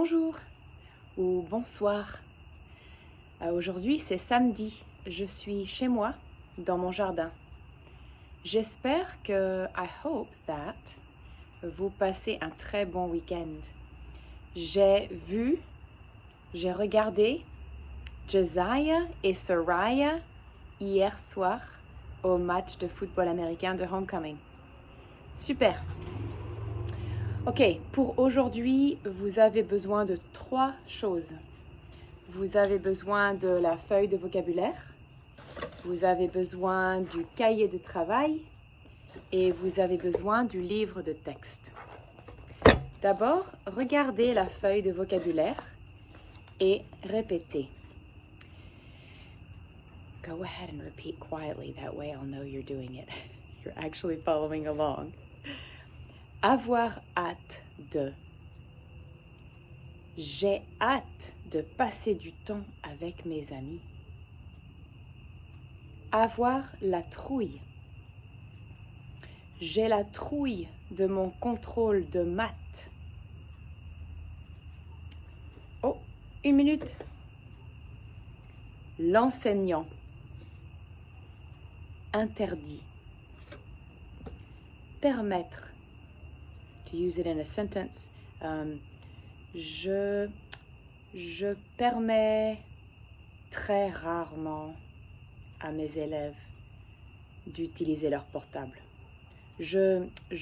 Bonjour ou bonsoir. Aujourd'hui c'est samedi, je suis chez moi dans mon jardin. J'espère que, I hope that, vous passez un très bon week-end. J'ai regardé Josiah et Soraya hier soir au match de football américain de Homecoming. Super! Ok, pour aujourd'hui, vous avez besoin de 3 choses. Vous avez besoin de la feuille de vocabulaire, vous avez besoin du cahier de travail et vous avez besoin du livre de texte. D'abord, regardez la feuille de vocabulaire et répétez. Go ahead and repeat quietly, that way I'll know you're doing it. You're actually following along. Avoir hâte de. J'ai hâte de passer du temps avec mes amis. Avoir la trouille. J'ai la trouille de mon contrôle de maths. Oh, 1 minute. L'enseignant. Interdit. Permettre. To use it in a sentence, je permets très rarement à mes élèves d'utiliser leur portable. Je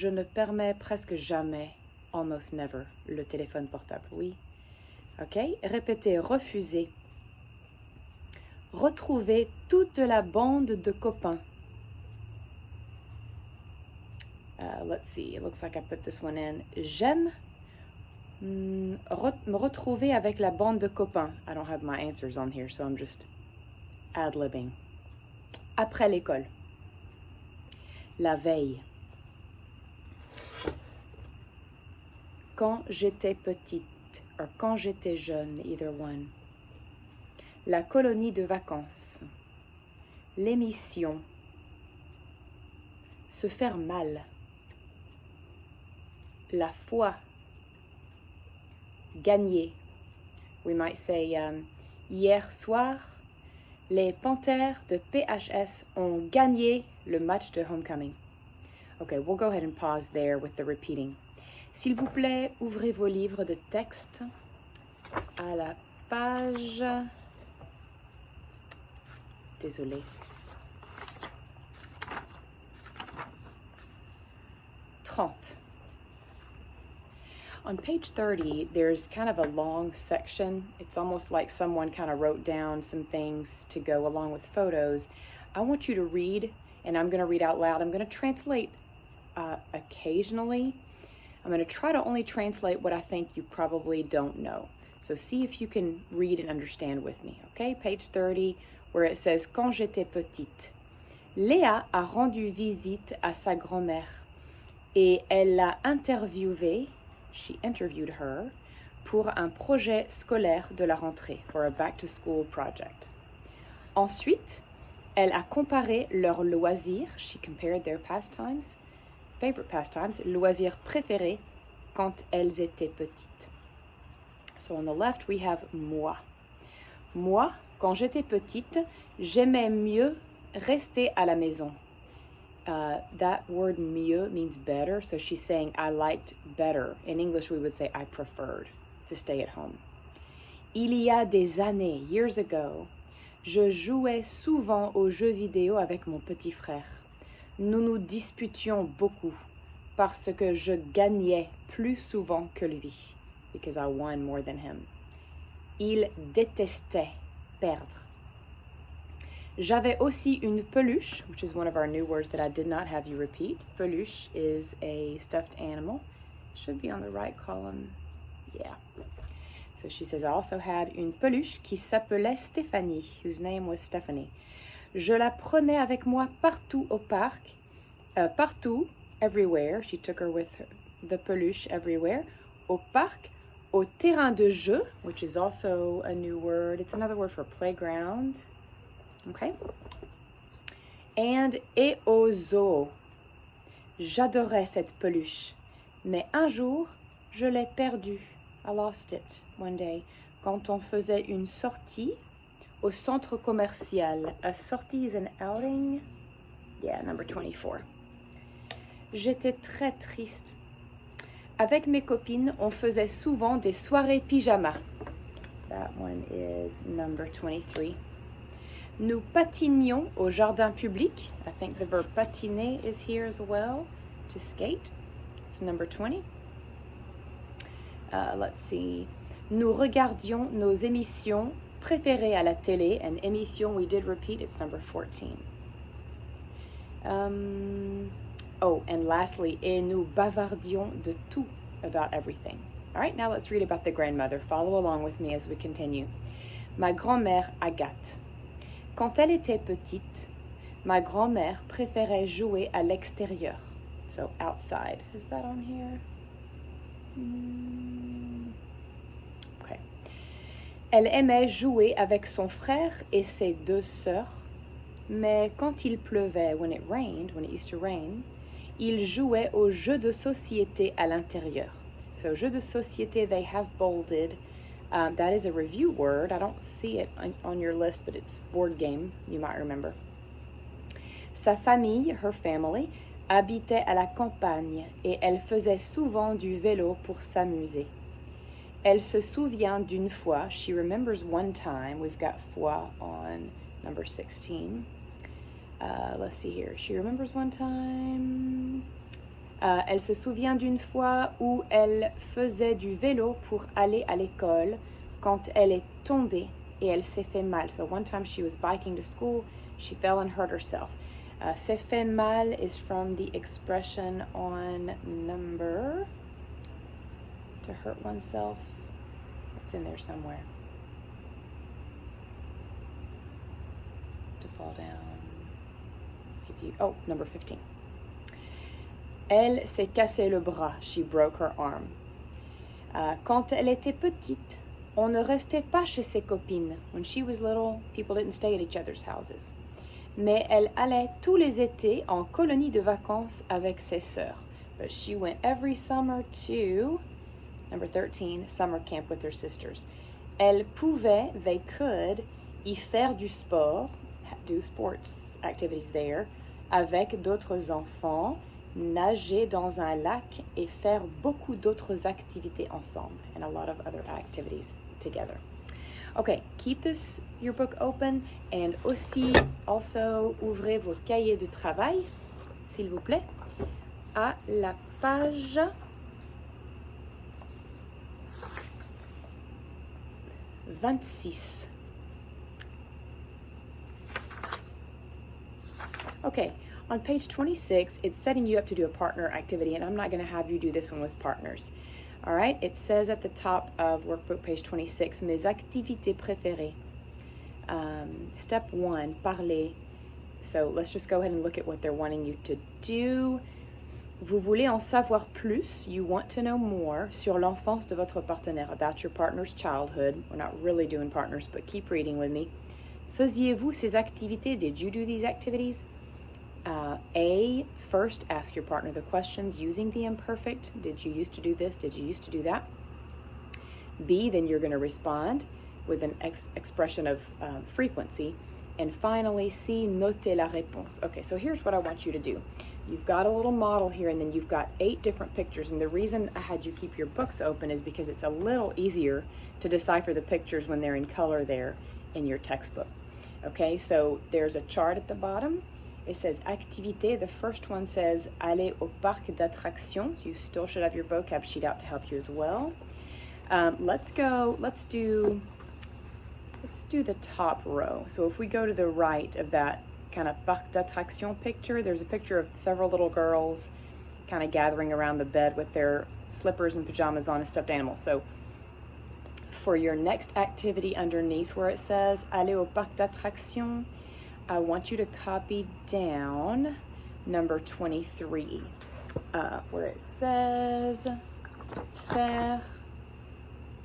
ne permets presque jamais, almost never, le téléphone portable, oui. Ok, répétez, refuser. Retrouver toute la bande de copains. Let's see, it looks like I put this one in. J'aime me retrouver avec la bande de copains. I don't have my answers on here, so I'm just ad-libbing. Après l'école. La veille. Quand j'étais petite, ou quand j'étais jeune, either one. La colonie de vacances. L'émission. Se faire mal. La foi. Gagner. We might say, hier soir, les Panthères de PHS ont gagné le match de Homecoming. Okay, we'll go ahead and pause there with the repeating. S'il vous plaît, ouvrez vos livres de texte à la page... Désolée. 30. On page 30, there's kind of a long section. It's almost like someone kind of wrote down some things to go along with photos. I want you to read, and I'm going to read out loud. I'm going to translate occasionally. I'm going to try to only translate what I think you probably don't know. So see if you can read and understand with me, okay? Page 30, where it says, Quand j'étais petite, Léa a rendu visite à sa grand-mère et elle l'a interviewée. She interviewed her pour un projet scolaire de la rentrée, for a back-to-school project. Ensuite, elle a comparé leurs loisirs, she compared their pastimes, favorite pastimes, loisirs préférés quand elles étaient petites. So on the left we have moi. Moi, quand j'étais petite, j'aimais mieux rester à la maison. That word mieux means better, so she's saying I liked better. In English, we would say I preferred to stay at home. Il y a des années, years ago, je jouais souvent aux jeux vidéo avec mon petit frère. Nous nous disputions beaucoup parce que je gagnais plus souvent que lui, because I won more than him. Il détestait perdre. J'avais aussi une peluche, which is one of our new words that I did not have you repeat. Peluche is a stuffed animal. Should be on the right column. Yeah. So she says, I also had une peluche qui s'appelait Stéphanie, whose name was Stephanie. Je la prenais avec moi partout au parc. Partout, everywhere. She took her with her, the peluche everywhere. Au parc, au terrain de jeu, which is also a new word. It's another word for playground. Okay. Et au zoo. J'adorais cette peluche, mais un jour, je l'ai perdue. I lost it one day. Quand on faisait une sortie au centre commercial. A sortie is an outing. Yeah, number 24. J'étais très triste. Avec mes copines, on faisait souvent des soirées pyjama. That one is number 23. Nous patinions au jardin public. I think the verb patiner is here as well, to skate. It's number 20. Let's see. Nous regardions nos émissions préférées à la télé. An émission we did repeat, it's number 14. And lastly, et nous bavardions de tout, about everything. All right, now let's read about the grandmother. Follow along with me as we continue. Ma grand-mère Agathe. Quand elle était petite, ma grand-mère préférait jouer à l'extérieur. So outside. Is that on here? Okay. Elle aimait jouer avec son frère et ses deux sœurs, mais quand il pleuvait, when it used to rain, il jouait aux jeux de société à l'intérieur. So jeux de société, they have bolded. That is a review word. I don't see it on your list, but it's board game, you might remember. Sa famille, her family, habitait à la campagne et elle faisait souvent du vélo pour s'amuser. Elle se souvient d'une fois, she remembers one time, we've got fois on number 16. Let's see here, she remembers one time. Elle se souvient d'une fois où elle faisait du vélo pour aller à l'école quand elle est tombée et elle s'est fait mal. So one time she was biking to school, she fell and hurt herself. S'est fait mal is from the expression on number, to hurt oneself. It's in there somewhere. To fall down. Number 15. Elle s'est cassé le bras. She broke her arm. Quand elle était petite, on ne restait pas chez ses copines. When she was little, people didn't stay at each other's houses. Mais elle allait tous les étés en colonie de vacances avec ses sœurs. But she went every summer to, number 13, summer camp with her sisters. Elle pouvait, they could, y faire du sport, do sports activities there, avec d'autres enfants, nager dans un lac et faire beaucoup d'autres activités ensemble, and a lot of other activities together. Okay, keep your book open, and also ouvrez vos cahiers de travail, s'il vous plaît, à la page 26. Okay, on page 26, it's setting you up to do a partner activity, and I'm not going to have you do this one with partners. All right, it says at the top of workbook page 26, mes activités préférées. Step 1, parler. So let's just go ahead and look at what they're wanting you to do. Vous voulez en savoir plus, you want to know more, sur l'enfance de votre partenaire, about your partner's childhood. We're not really doing partners, but keep reading with me. Faisiez-vous ces activités? Did you do these activities? A, first ask your partner the questions using the imperfect. Did you used to do this? Did you used to do that? B, then you're going to respond with an expression of frequency. And finally, C, notez la réponse. Okay, so here's what I want you to do. You've got a little model here, and then you've got 8 different pictures. And the reason I had you keep your books open is because it's a little easier to decipher the pictures when they're in color there in your textbook. Okay, so there's a chart at the bottom. It says activité. The first one says aller au parc d'attractions. You still should have your vocab sheet out to help you as well. Let's do the top row. So if we go to the right of that kind of parc d'attraction picture, there's a picture of several little girls kind of gathering around the bed with their slippers and pajamas on and stuffed animals. So for your next activity underneath where it says aller au parc d'attraction, I want you to copy down number 23, where it says faire,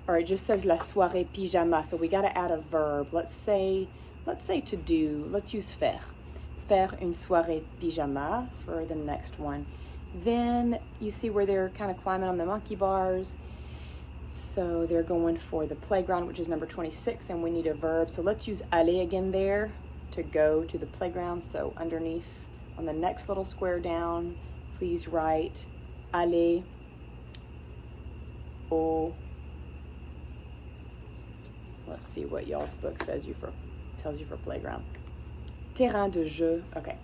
or it just says la soirée pyjama. So we got to add a verb. Let's say to do. Let's use faire. Faire une soirée pyjama for the next one. Then you see where they're kind of climbing on the monkey bars. So they're going for the playground, which is number 26, and we need a verb. So let's use aller again there to go to the playground. So underneath on the next little square down, please write aller au, let's see what y'all's book tells you for playground. Terrain de jeu. Okay.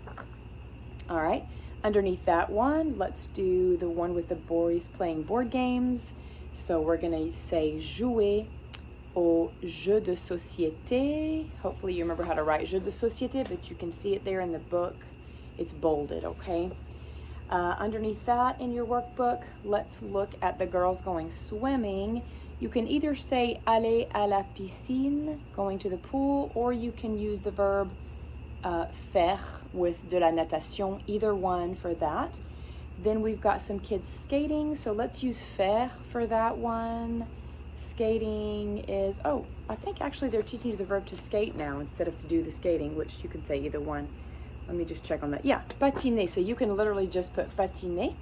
All right. Underneath that one, let's do the one with the boys playing board games. So we're going to say jouer au jeu de société. Hopefully you remember how to write jeu de société, but you can see it there in the book. It's bolded, okay? Underneath that in your workbook, let's look at the girls going swimming. You can either say aller à la piscine, going to the pool, or you can use the verb faire with de la natation, either one for that. Then we've got some kids skating, so let's use faire for that one. Skating is, oh, I think actually they're teaching you the verb to skate now instead of to do the skating, which you can say either one. Let me just check on that. Yeah, patiner, so you can literally just put patiner.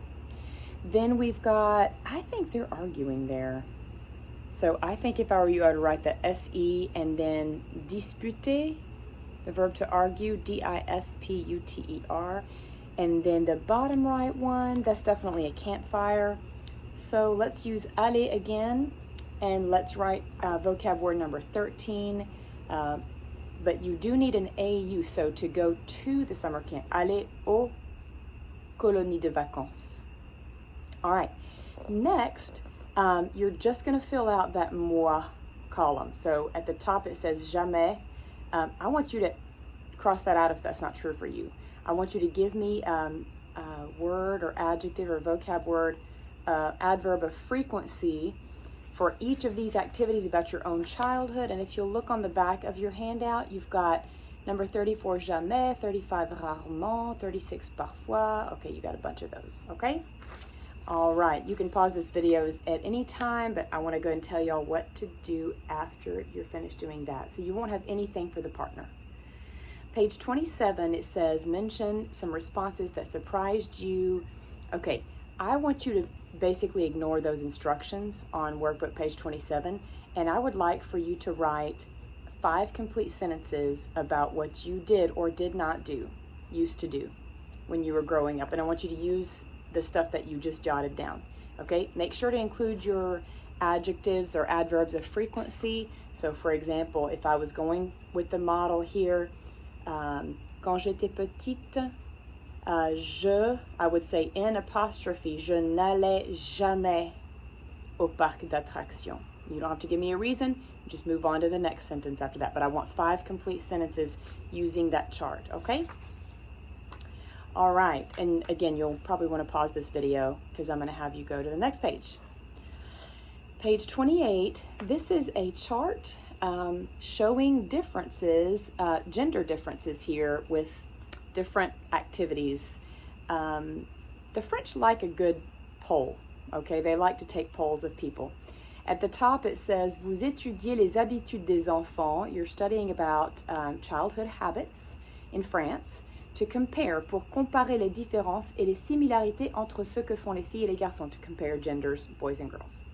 Then we've got, I think they're arguing there. So I think if I were you, I would write the S-E and then disputer, the verb to argue, D-I-S-P-U-T-E-R. And then the bottom right one, that's definitely a campfire. So let's use aller again, and let's write vocab word number 13. But you do need an AU, so to go to the summer camp, aller aux colonies de vacances. All right, next, you're just gonna fill out that moi column. So at the top it says jamais. I want you to cross that out if that's not true for you. I want you to give me a word or adjective or vocab word, adverb of frequency for each of these activities about your own childhood. And if you'll look on the back of your handout, you've got number 34, jamais, 35, rarement, 36, parfois. Okay, you got a bunch of those, okay? All right, you can pause this video at any time, but I wanna go and tell y'all what to do after you're finished doing that. So you won't have anything for the partner. Page 27, it says, mention some responses that surprised you. Okay, I want you to basically ignore those instructions on workbook page 27, and I would like for you to write 5 complete sentences about what you did or did not do, used to do, when you were growing up. And I want you to use the stuff that you just jotted down, okay? Make sure to include your adjectives or adverbs of frequency. So for example, if I was going with the model here, quand j'étais petite, I would say in apostrophe, je n'allais jamais au parc d'attractions. You don't have to give me a reason, you just move on to the next sentence after that. But I want 5 complete sentences using that chart, okay? All right, and again, you'll probably want to pause this video because I'm going to have you go to the next page. Page 28, this is a chart showing differences, gender differences here with different activities. The French like a good poll, okay? They like to take polls of people. At the top it says, vous étudiez les habitudes des enfants. You're studying about childhood habits in France to compare, pour comparer les différences et les similarités entre ce que font les filles et les garçons, to compare genders, boys and girls.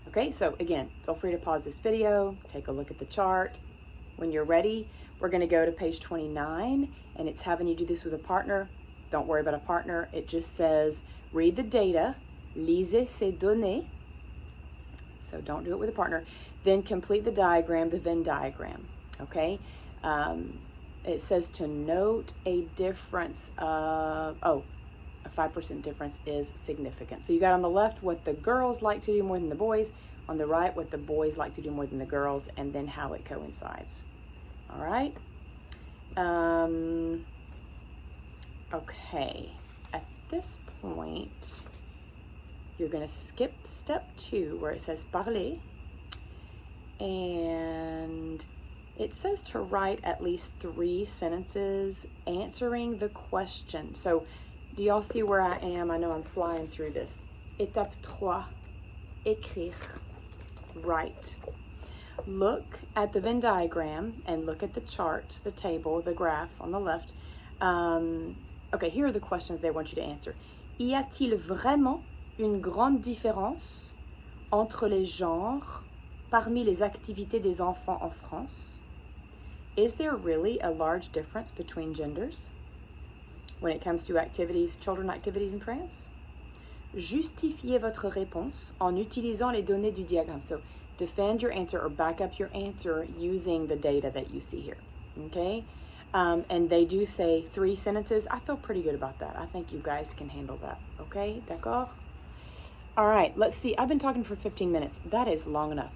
Okay, so again, feel free to pause this video, take a look at the chart. When you're ready, we're gonna go to page 29, and it's having you do this with a partner. Don't worry about a partner. It just says, read the data, lisez ces données. So don't do it with a partner. Then complete the diagram, the Venn diagram, okay? It says to note a difference of, a 5% difference is significant. So you got on the left what the girls like to do more than the boys, on the right what the boys like to do more than the girls, and then how it coincides. All right? Okay, at this point, you're gonna skip step 2 where it says parler, and it says to write at least 3 sentences answering the question. So do y'all see where I am? I know I'm flying through this. Étape 3, écrire, write. Look at the Venn diagram and look at the chart, the table, the graph on the left. Okay, here are the questions they want you to answer. Y a-t-il vraiment une grande différence entre les genres parmi les activités des enfants en France? Is there really a large difference between genders when it comes to activities, children activities in France? Justifiez votre réponse en utilisant les données du diagramme. So defend your answer or back up your answer using the data that you see here, okay? And they do say 3 sentences. I feel pretty good about that. I think you guys can handle that, okay? D'accord? All right, let's see. I've been talking for 15 minutes. That is long enough.